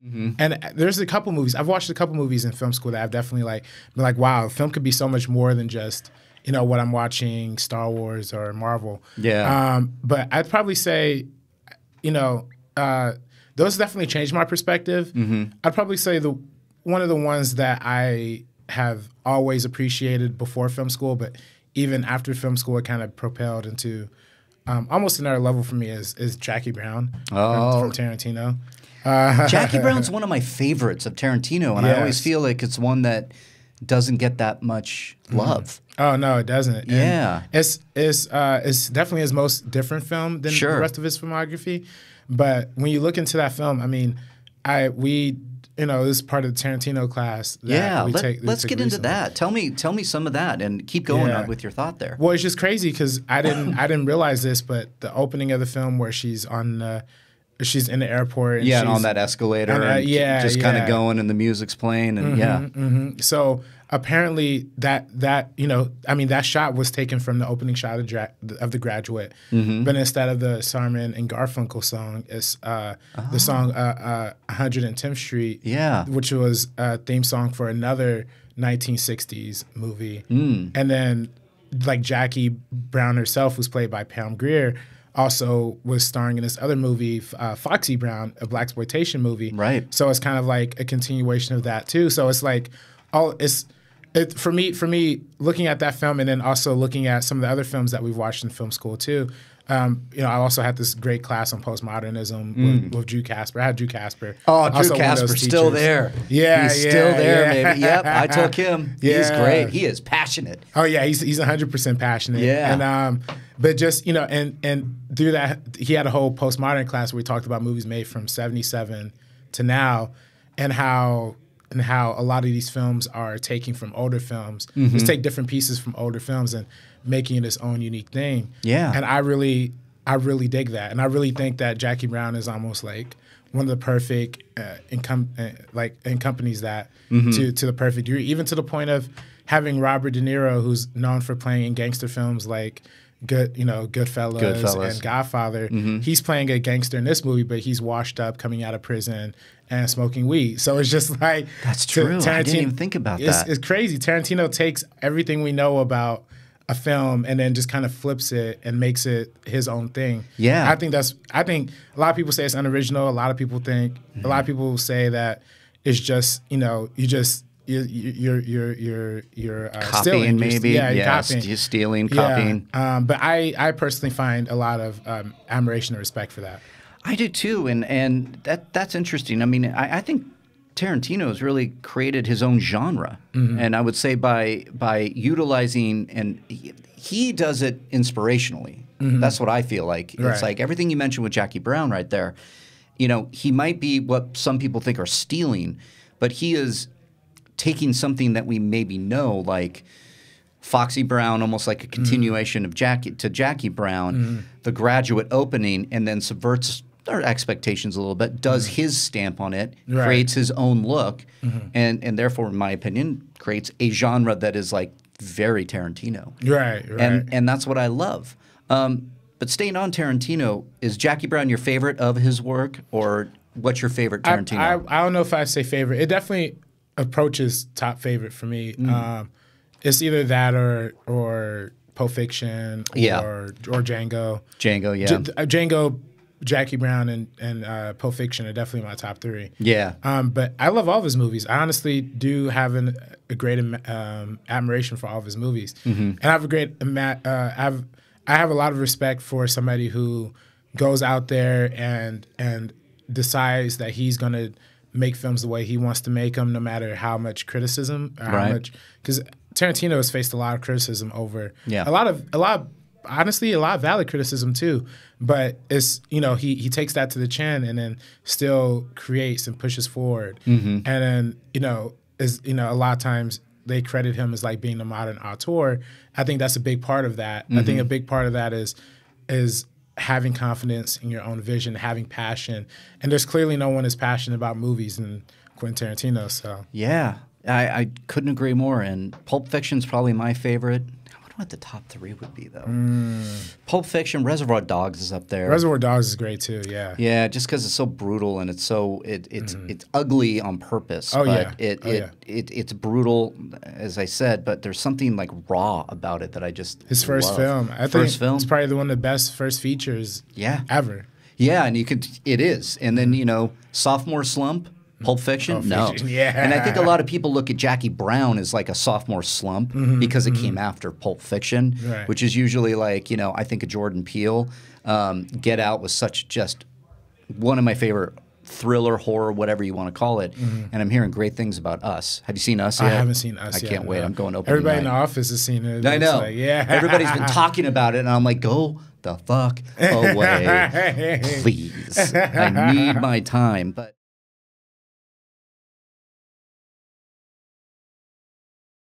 And there's a couple movies. I've watched a couple movies in film school that I've definitely like been like, wow, film could be so much more than just, you know, what I'm watching, Star Wars or Marvel. Yeah. But I'd probably say, you know, those definitely changed my perspective. I'd probably say one of the ones that I have always appreciated before film school, but even after film school, it kind of propelled into almost another level for me is Jackie Brown from Tarantino. Jackie Brown's one of my favorites of Tarantino, and I always feel like it's one that doesn't get that much love. Oh no, it doesn't. Yeah, and it's definitely his most different film than the rest of his filmography. But when you look into that film, I mean, you know, this is part of the Tarantino class. Let's get into that. Tell me some of that, and keep going on with your thought there. Well, it's just crazy because I didn't realize this, but the opening of the film where she's in the airport. And and on that escalator, and just kind of going, and the music's playing, and So apparently that you know, I mean, that shot was taken from the opening shot of The Graduate, but instead of the Simon and Garfunkel song, it's the song 110th Street, which was a theme song for another 1960s movie, and then like Jackie Brown herself, who's played by Pam Grier, also was starring in this other movie, Foxy Brown, a blaxploitation movie. Right. So it's kind of like a continuation of that too. So it's like for me looking at that film and then also looking at some of the other films that we've watched in film school too. You know, I also had this great class on postmodernism with Drew Casper. I had Drew Casper. Oh, Drew Casper's still there. Yeah, he's still there, baby. Yep, I took him. Yeah. He's great. He is passionate. Oh yeah, he's 100% passionate. Yeah. And but just, you know, and through that, he had a whole postmodern class where we talked about movies made from 1977 to now, and how a lot of these films are taking from older films. Just take different pieces from older films and making it its own unique thing. Yeah. And I really dig that. And I really think that Jackie Brown is almost like one of the perfect accompanies that to the perfect degree, even to the point of having Robert De Niro, who's known for playing in gangster films like Goodfellas and Godfather. He's playing a gangster in this movie, but he's washed up, coming out of prison and smoking weed. So it's just like, that's true. I didn't even think about that. It's crazy. Tarantino takes everything we know about a film and then just kind of flips it and makes it his own thing. Yeah. I think a lot of people say it's unoriginal. A lot of people say that it's just, you know, you're copying, stealing, maybe. You're copying. You're stealing, copying. But I personally find a lot of admiration and respect for that. I do too, and that's interesting. I mean, I think Tarantino has really created his own genre, and I would say by utilizing, and he does it inspirationally. That's what I feel like. It's like everything you mentioned with Jackie Brown right there. You know, he might be what some people think are stealing, but he is taking something that we maybe know, like Foxy Brown, almost like a continuation of Jackie Brown, The Graduate opening, and then subverts our expectations a little bit, does his stamp on it, creates his own look, and therefore, in my opinion, creates a genre that is like very Tarantino. Right. And that's what I love. But staying on Tarantino, is Jackie Brown your favorite of his work, or what's your favorite Tarantino? I don't know if I'd say favorite. It definitely approaches top favorite for me. It's either that or Pulp Fiction or Django. Django, Jackie Brown, and Pulp Fiction are definitely my top three. Yeah. But I love all of his movies. I honestly do have a great admiration for all of his movies, and I have a great I have a lot of respect for somebody who goes out there and decides that he's going to make films the way he wants to make them, no matter how much criticism, or how much, because Tarantino has faced a lot of criticism over a lot of honestly a lot of valid criticism too. But it's, you know, he takes that to the chin and then still creates and pushes forward. And then, a lot of times they credit him as like being the modern auteur. I think that's a big part of that. I think a big part of that is having confidence in your own vision, having passion. And there's clearly no one as passionate about movies than Quentin Tarantino. So yeah, I couldn't agree more. And Pulp Fiction's probably my favorite. wonder what the top 3 would be, though. Pulp Fiction, Reservoir Dogs is up there. Reservoir Dogs is great, too, yeah. Yeah, just because it's so brutal and it's so it's ugly on purpose. Oh, but yeah. It's brutal, as I said, but there's something like raw about it that I just His first love. film. I think it's probably one of the best first features ever. Yeah, and it is. And then, you know, sophomore slump, Pulp Fiction? No. Yeah. And I think a lot of people look at Jackie Brown as like a sophomore slump because it came after Pulp Fiction, which is usually like, you know, I think of Jordan Peele. Get Out was just one of my favorite thriller, horror, whatever you want to call it. And I'm hearing great things about Us. Have you seen Us yet? I haven't seen Us yet. I can't wait. I'm going open Everybody night. in the office has seen it. I know. Like, yeah. Everybody's been talking about it, and I'm like, go the fuck away. Please. I need my time. But